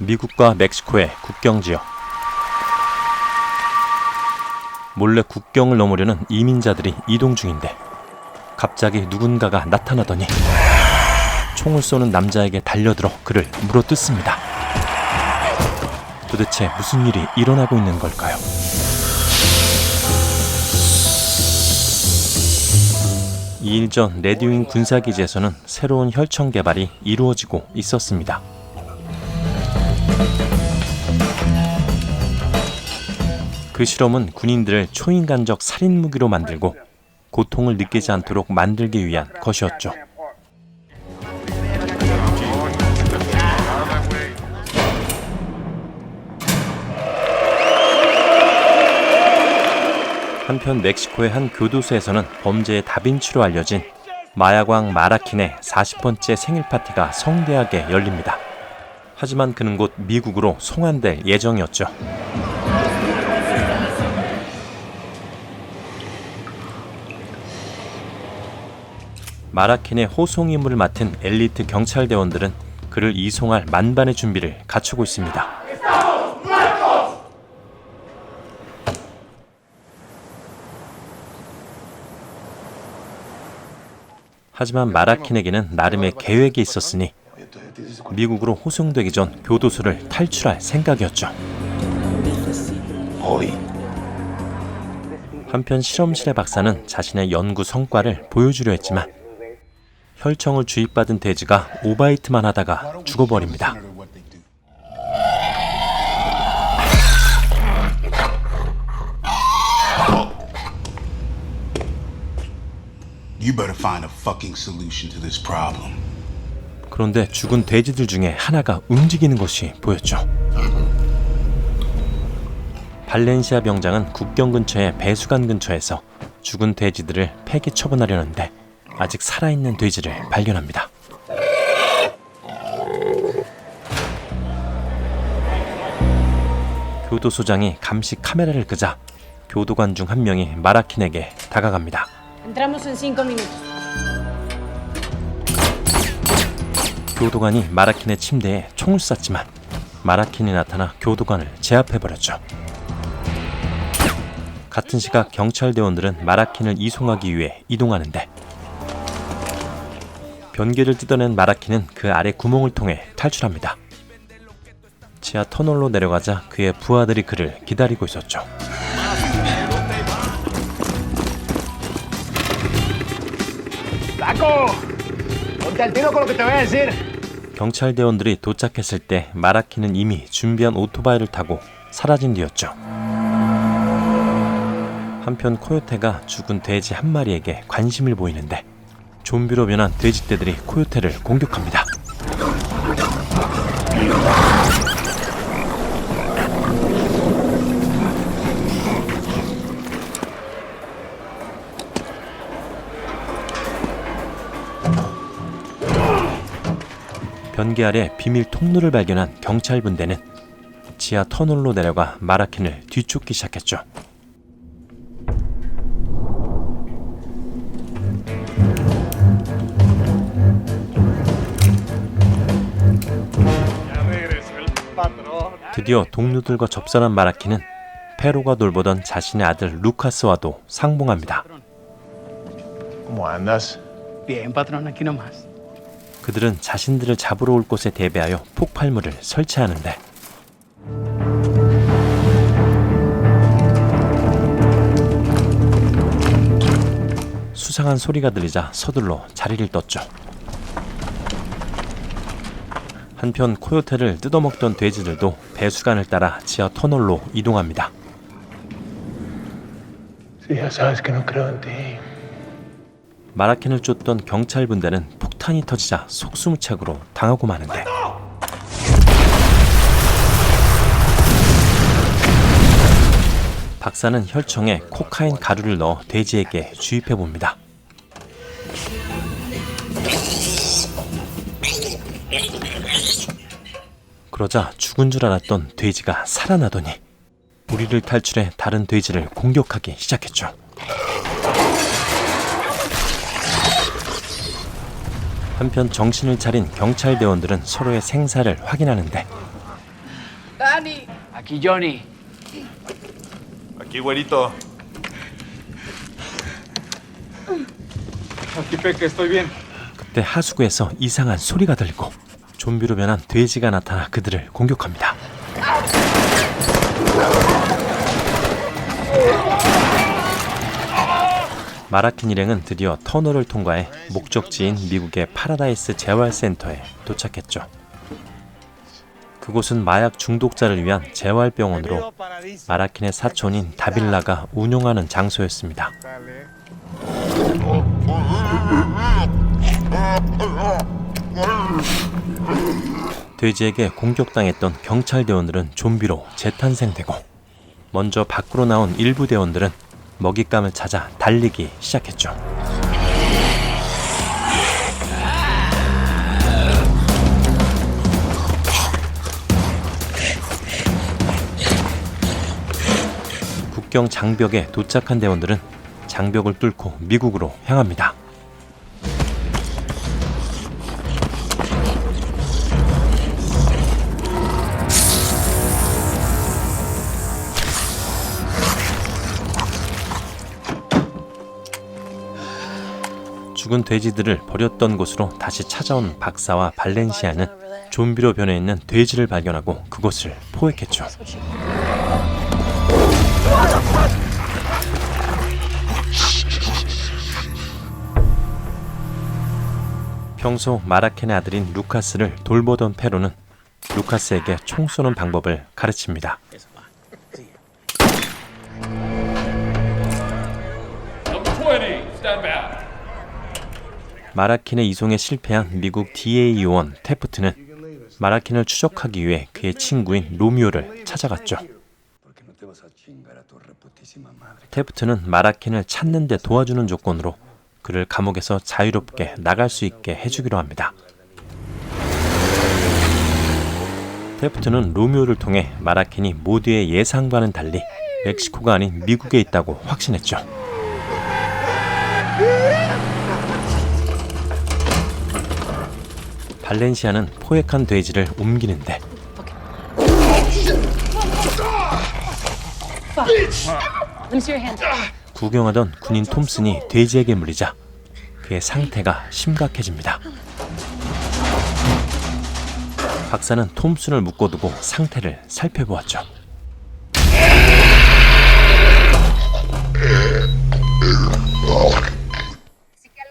미국과 멕시코의 국경지역. 몰래 국경을 넘으려는 이민자들이 이동 중인데 갑자기 누군가가 나타나더니 총을 쏘는 남자에게 달려들어 그를 물어뜯습니다. 도대체 무슨 일이 일어나고 있는 걸까요? 이 일 전 레드윙 군사기지에서는 새로운 혈청 개발이 이루어지고 있었습니다. 그 실험은 군인들을 초인간적 살인 무기로 만들고 고통을 느끼지 않도록 만들기 위한 것이었죠. 한편 멕시코의 한 교도소에서는 범죄의 다빈치로 알려진 마약왕 마라킨의 40번째 생일 파티가 성대하게 열립니다. 하지만 그는 곧 미국으로 송환될 예정이었죠. 마라킨의 호송 임무를 맡은 엘리트 경찰대원들은 그를 이송할 만반의 준비를 갖추고 있습니다. 하지만 마라킨에게는 나름의 계획이 있었으니 미국으로 호송되기 전 교도소를 탈출할 생각이었죠. 한편 실험실의 박사는 자신의 연구 성과를 보여주려 했지만 혈청을 주입받은 돼지가 오바이트만 하다가 죽어버립니다. 그런데 죽은 돼지들 중에 하나가 움직이는 것이 보였죠. 발렌시아 병장은 국경 근처의 배수관 근처에서 죽은 돼지들을 폐기 처분하려는데 아직 살아있는 돼지를 발견합니다. 교도소장이 감시 카메라를 끄자 교도관 중 한 명이 마라킨에게 다가갑니다. 교도관이 마라킨의 침대에 총을 쐈지만 마라킨이 나타나 교도관을 제압해버렸죠. 같은 시각 경찰대원들은 마라킨을 이송하기 위해 이동하는데 변기를 뜯어낸 마라킨은 그 아래 구멍을 통해 탈출합니다. 지하 터널로 내려가자 그의 부하들이 그를 기다리고 있었죠. 경찰대원들이 도착했을 때 마라킨은 이미 준비한 오토바이를 타고 사라진 뒤였죠. 한편 코요테가 죽은 돼지 한 마리에게 관심을 보이는데 좀비로 변한 돼지떼들이 코요테를 공격합니다. 변기 아래 비밀 통로를 발견한 경찰 분대는 지하 터널로 내려가 마라킨을 뒤쫓기 시작했죠. 드디어 동료들과 접선한 마라킨은 페로가 돌보던 자신의 아들 루카스와도 상봉합니다. 그들은 자신들을 잡으러 올 곳에 대비하여 폭발물을 설치하는데 수상한 소리가 들리자 서둘러 자리를 떴죠. 한편 코요테를 뜯어먹던 돼지들도 배수관을 따라 지하 터널로 이동합니다. 마라킨을 쫓던 경찰 분대는 폭탄이 터지자 속수무책으로 당하고 마는데 박사는 혈청에 코카인 가루를 넣어 돼지에게 주입해봅니다. 그러자 죽은 줄 알았던 돼지가 살아나더니 우리를 탈출해 다른 돼지를 공격하기 시작했죠. 한편 정신을 차린 경찰대원들은 서로의 생사를 확인하는데 Dani. Aquí Johnny. Aquí, güerito. Aquí Peque, estoy bien. 그때 하수구에서 이상한 소리가 들리고 좀비로 변한 돼지가 나타나 그들을 공격합니다. 마라킨 일행은 드디어 터널을 통과해 목적지인 미국의 파라다이스 재활센터에 도착했죠. 그곳은 마약 중독자를 위한 재활병원으로 마라킨의 사촌인 다빌라가 운영하는 장소였습니다. 돼지에게 공격당했던 경찰대원들은 좀비로 재탄생되고 먼저 밖으로 나온 일부 대원들은 먹잇감을 찾아 달리기 시작했죠. 국경 장벽에 도착한 대원들은 장벽을 뚫고 미국으로 향합니다. 죽은 돼지들을 버렸던 곳으로 다시 찾아온 박사와 발렌시아는 좀비로 변해 있는 돼지를 발견하고 그곳을 포획했죠. 평소 마라켄의 아들인 루카스를 돌보던 페로는 루카스에게 총 쏘는 방법을 가르칩니다. 마라킨의 이송에 실패한 미국 DA 요원 테프트는 마라킨을 추적하기 위해 그의 친구인 로미오를 찾아갔죠. 테프트는 마라킨을 찾는 데 도와주는 조건으로 그를 감옥에서 자유롭게 나갈 수 있게 해주기로 합니다. 테프트는 로미오를 통해 마라킨이 모두의 예상과는 달리 멕시코가 아닌 미국에 있다고 확신했죠. 발렌시아는 포획한 돼지를 옮기는데 구경하던 군인 톰슨이 돼지에게 물리자 그의 상태가 심각해집니다. 박사는 톰슨을 묶어두고 상태를 살펴보았죠.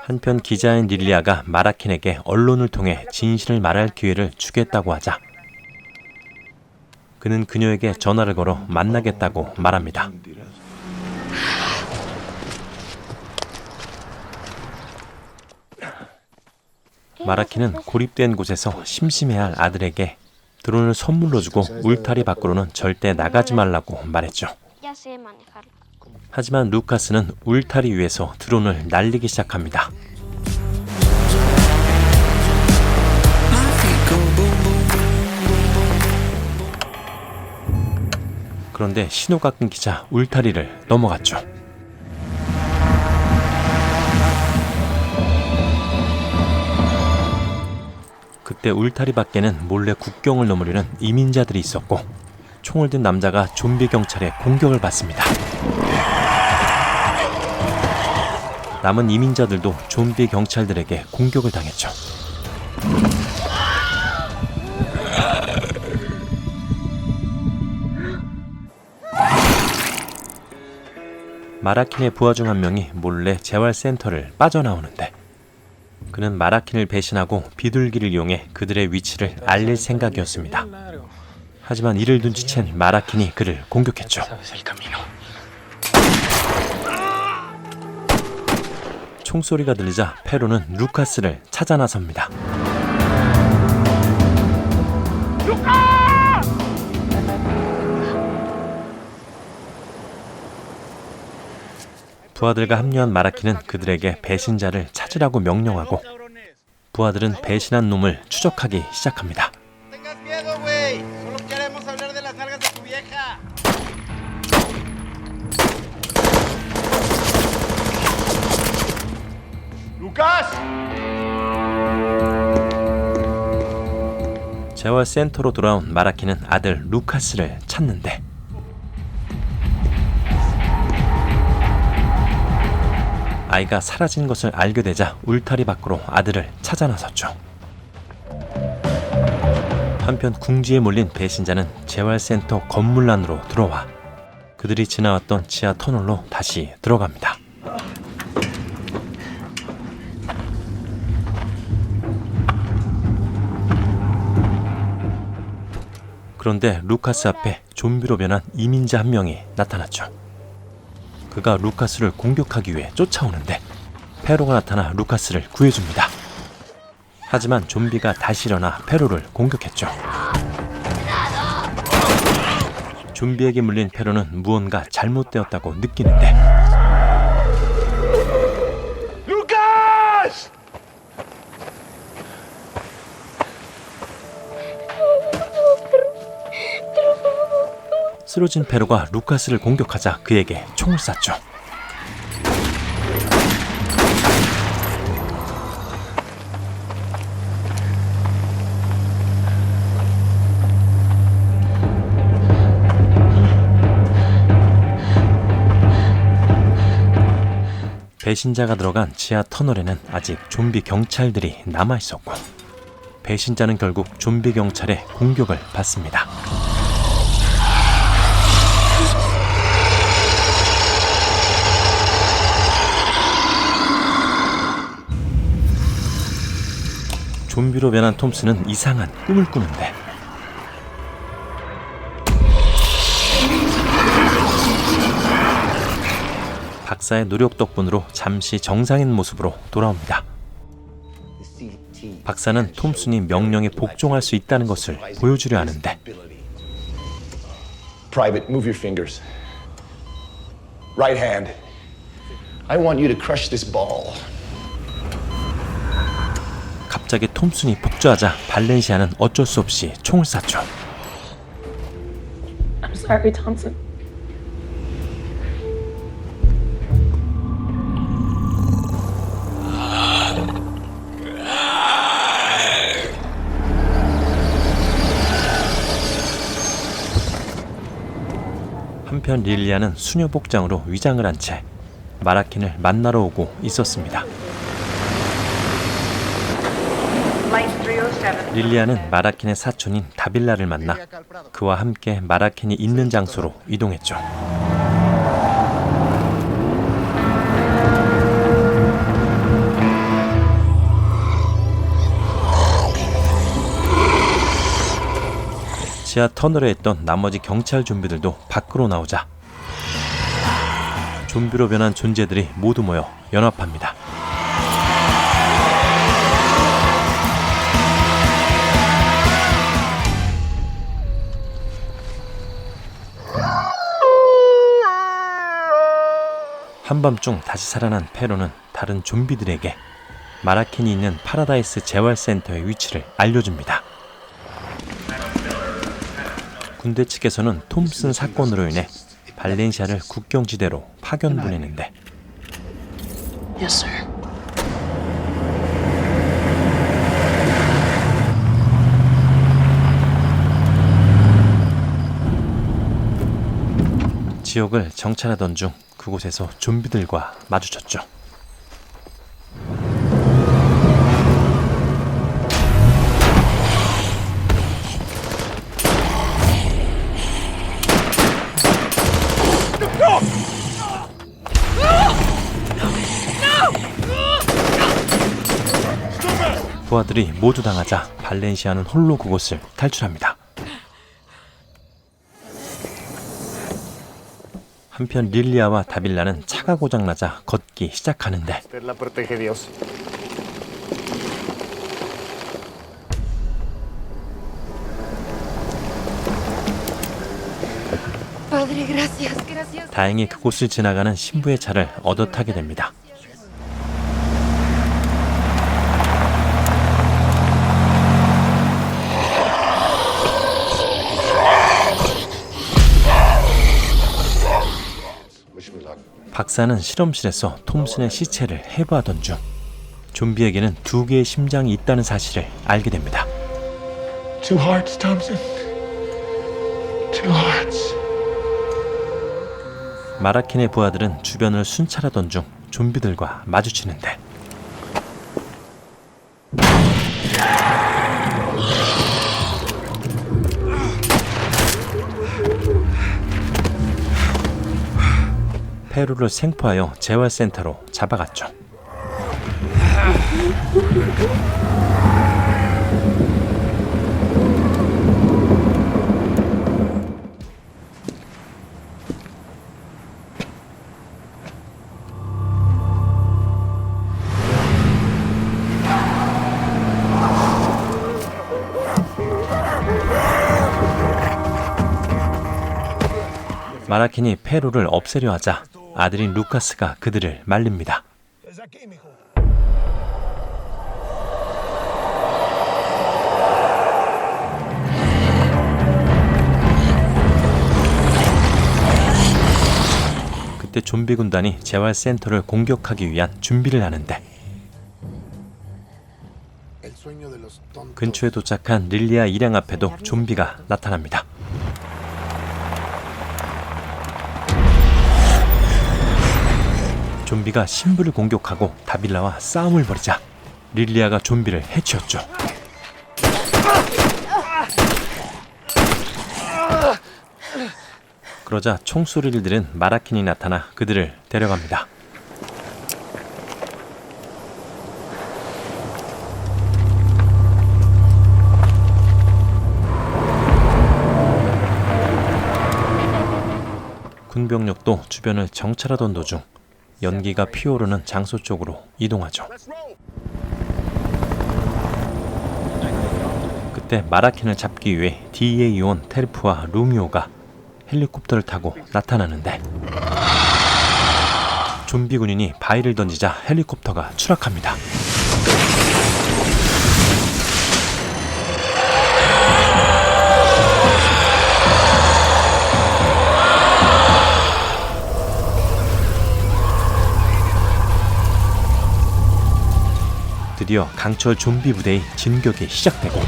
한편 기자인 릴리아가 마라킨에게 언론을 통해 진실을 말할 기회를 주겠다고 하자 그는 그녀에게 전화를 걸어 만나겠다고 말합니다. 마라킨은 고립된 곳에서 심심해할 아들에게 드론을 선물로 주고 울타리 밖으로는 절대 나가지 말라고 말했죠. 하지만 루카스는 울타리 위에서 드론을 날리기 시작합니다. 그런데 신호가 끊기자 울타리를 넘어갔죠. 그때 울타리 밖에는 몰래 국경을 넘으려는 이민자들이 있었고 총을 든 남자가 좀비 경찰의 공격을 받습니다. 남은 이민자들도 좀비 경찰들에게 공격을 당했죠. 마라킨의 부하 중 한 명이 몰래 재활센터를 빠져나오는데 그는 마라킨을 배신하고 비둘기를 이용해 그들의 위치를 알릴 생각이었습니다. 하지만 이를 눈치챈 마라킨이 그를 공격했죠. 총소리가 들리자 페로는 루카스를 찾아 나섭니다. 부하들과 합류한 마라킨은 그들에게 배신자를 찾으라고 명령하고 부하들은 배신한 놈을 추적하기 시작합니다. 재활센터로 돌아온 마라키는 아들 루카스를 찾는데 아이가 사라진 것을 알게 되자 울타리 밖으로 아들을 찾아 나섰죠. 한편 궁지에 몰린 배신자는 재활센터 건물 안으로 들어와 그들이 지나왔던 지하 터널로 다시 들어갑니다. 그런데 루카스 앞에 좀비로 변한 이민자 한 명이 나타났죠. 그가 루카스를 공격하기 위해 쫓아오는데 페로가 나타나 루카스를 구해줍니다. 하지만 좀비가 다시 일어나 페로를 공격했죠. 좀비에게 물린 페로는 무언가 잘못되었다고 느끼는데 Lucas! 쓰러진 페로가 루카스를 공격하자 그에게 총을 쐈죠. 배신자가 들어간 지하 터널에는 아직 좀비 경찰들이 남아있었고 배신자는 결국 좀비 경찰의 공격을 받습니다. 좀비로 변한 톰스는 이상한 꿈을 꾸는데 박사의 노력 덕분으로 잠시 정상인 모습으로 돌아옵니다. 박사는 톰슨이 명령에 복종할 수 있다는 것을 보여주려 하는데 Private, move your fingers. Right hand. I want you to crush this ball. 갑자기 톰슨이 폭주하자 발렌시아는 어쩔 수 없이 총을 쐈죠. I'm sorry, Thompson. 한편 릴리아는 수녀 복장으로 위장을 한 채 마라킨을 만나러 오고 있었습니다. 릴리아는 마라킨의 사촌인 다빌라를 만나 그와 함께 마라킨이 있는 장소로 이동했죠. 지하 터널에 있던 나머지 경찰 좀비들도 밖으로 나오자 좀비로 변한 존재들이 모두 모여 연합합니다. 한밤중 다시 살아난 페로는 다른 좀비들에게 마라킨이 있는 파라다이스 재활센터의 위치를 알려줍니다. 군대 측에서는 톰슨 사건으로 인해 발렌시아를 국경지대로 파견 보내는데 Yes, sir. 지역을 정찰하던 중 그곳에서 좀비들과 마주쳤죠. 부하들이 모두 당하자 발렌시아는 홀로 그곳을 탈출합니다. 한편 릴리아와 다빌라는 차가 고장나자 걷기 시작하는데 La protege Dios. Padre, gracias, gracias. 다행히 그곳을 지나가는 신부의 차를 얻어 타게 됩니다. 박사는 실험실에서 톰슨의 시체를 해부하던 중 좀비에게는 두 개의 심장이 있다는 사실을 알게 됩니다. Two hearts, Thompson. Two hearts. 마라킨의 부하들은 주변을 순찰하던 중 좀비들과 마주치는데 페루를 생포하여 재활센터로 잡아갔죠. 마라킨이 페루를 없애려 하자 아들인 루카스가 그들을 말립니다. 그때 좀비 군단이 재활센터를 공격하기 위한 준비를 하는데 근처에 도착한 릴리아 일행 앞에도 좀비가 나타납니다. 좀비가 신부를 공격하고 다빌라와 싸움을 벌이자 릴리아가 좀비를 해치웠죠. 그러자 총소리를 들은 마라킨이 나타나 그들을 데려갑니다. 군병력도 주변을 정찰하던 도중 연기가 피어오르는 장소 쪽으로 이동하죠. 그때 마라킨을 잡기 위해 DEA에 온 테르프와 루미오가 헬리콥터를 타고 나타나는데 좀비 군인이 바위를 던지자 헬리콥터가 추락합니다. 드디어 강철 좀비 부대의 진격이 시작되고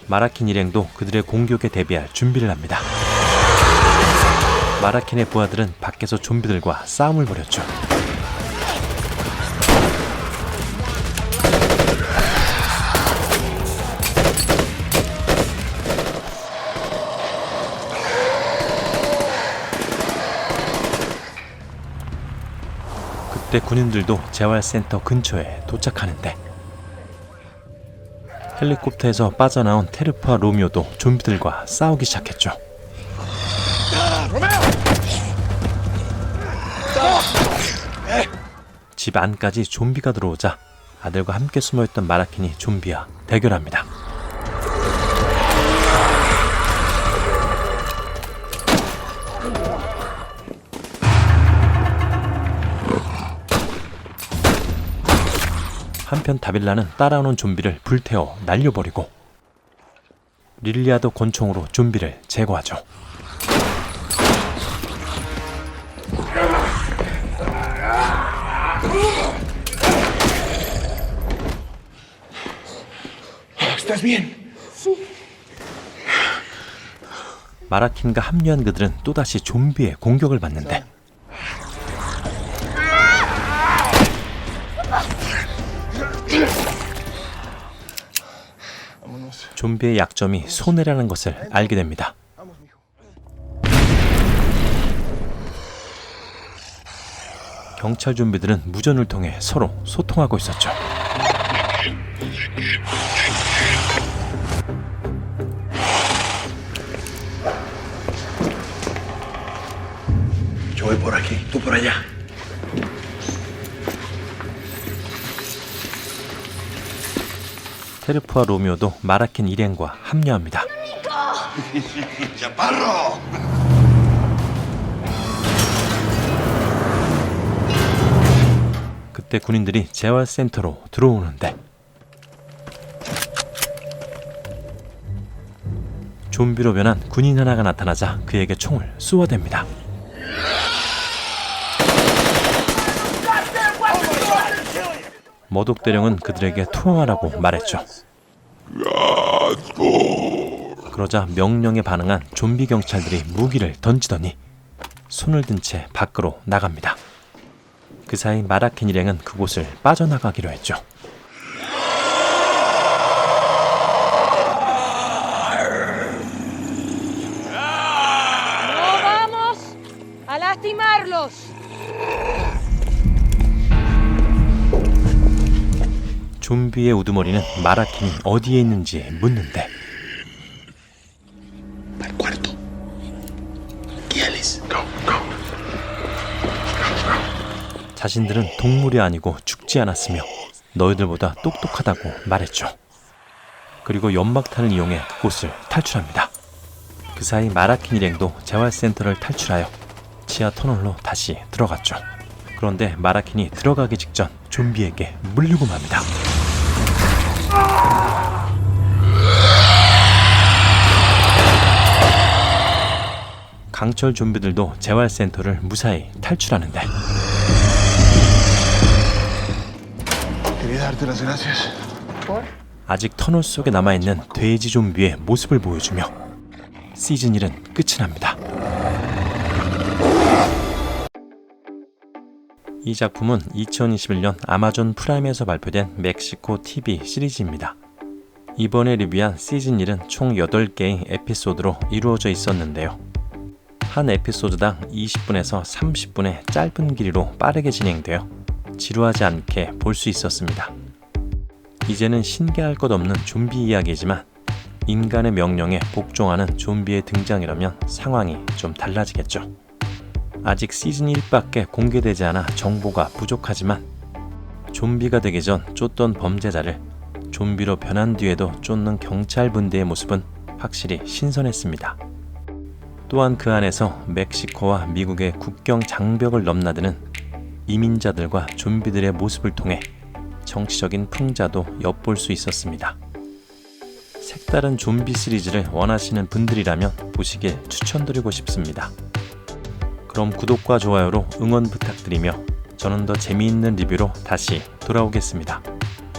마라킨 일행도 그들의 공격에 대비할 준비를 합니다. 마라킨의 부하들은 밖에서 좀비들과 싸움을 벌였죠. 그때 군인들도 재활센터 근처에 도착하는데 헬리콥터에서 빠져나온 테르프와 로미오도 좀비들과 싸우기 시작했죠. 집 안까지 좀비가 들어오자 아들과 함께 숨어있던 마라킨이 좀비와 대결합니다. 한편 다빌라는 따라오는 좀비를 불태워 날려버리고 릴리아도 권총으로 좀비를 제거하죠. 마라킨과 합류한 그들은 또다시 좀비의 공격을 받는데 좀비의 약점이 손해라는 것을 알게 됩니다. 경찰 좀비들은 무전을 통해 서로 소통하고 있었죠. Yo voy por aquí, tú por allá. 테르프와 로미오도 마라킨 일행과 합류합니다. 그때 군인들이 재활센터로 들어오는데 좀비로 변한 군인 하나가 나타나자 그에게 총을 쏘아댑니다. 머독 대령은 그들에게 투항하라고 말했죠. 그러자 명령에 반응한 좀비 경찰들이 무기를 던지더니 손을 든 채 밖으로 나갑니다. 그 사이 마라켄 일행은 그곳을 빠져나가기로 했죠. ¡No vamos a lastimarlos! 좀비의 우두머리는 마라켄이 어디에 있는지 묻는데 Al cuarto. ¿Quiénes? Go. 자신들은 동물이 아니고 죽지 않았으며 너희들보다 똑똑하다고 말했죠. 그리고 연막탄을 이용해 그곳을 탈출합니다. 그 사이 마라켄 일행도 재활센터를 탈출하여 지하 터널로 다시 들어갔죠. 그런데 마라켄이 들어가기 직전 좀비에게 물리고 맙니다. 강철 좀비들도 재활센터를 무사히 탈출하는데 Quería darte las gracias. 아직 터널 속에 남아있는 돼지 좀비의 모습을 보여주며 시즌 1은 끝이 납니다. 이 작품은 2021년 아마존 프라임에서 발표된 멕시코 TV 시리즈입니다. 이번에 리뷰한 시즌 1은 총 8개의 에피소드로 이루어져 있었는데요. 한 에피소드당 20분에서 30분의 짧은 길이로 빠르게 진행되어 지루하지 않게 볼 수 있었습니다. 이제는 신기할 것 없는 좀비 이야기지만 인간의 명령에 복종하는 좀비의 등장이라면 상황이 좀 달라지겠죠. 아직 시즌 1밖에 공개되지 않아 정보가 부족하지만 좀비가 되기 전 쫓던 범죄자를 좀비로 변한 뒤에도 쫓는 경찰 분대의 모습은 확실히 신선했습니다. 또한 그 안에서 멕시코와 미국의 국경 장벽을 넘나드는 이민자들과 좀비들의 모습을 통해 정치적인 풍자도 엿볼 수 있었습니다. 색다른 좀비 시리즈를 원하시는 분들이라면 보시길 추천드리고 싶습니다. 그럼 구독과 좋아요로 응원 부탁드리며 저는 더 재미있는 리뷰로 다시 돌아오겠습니다.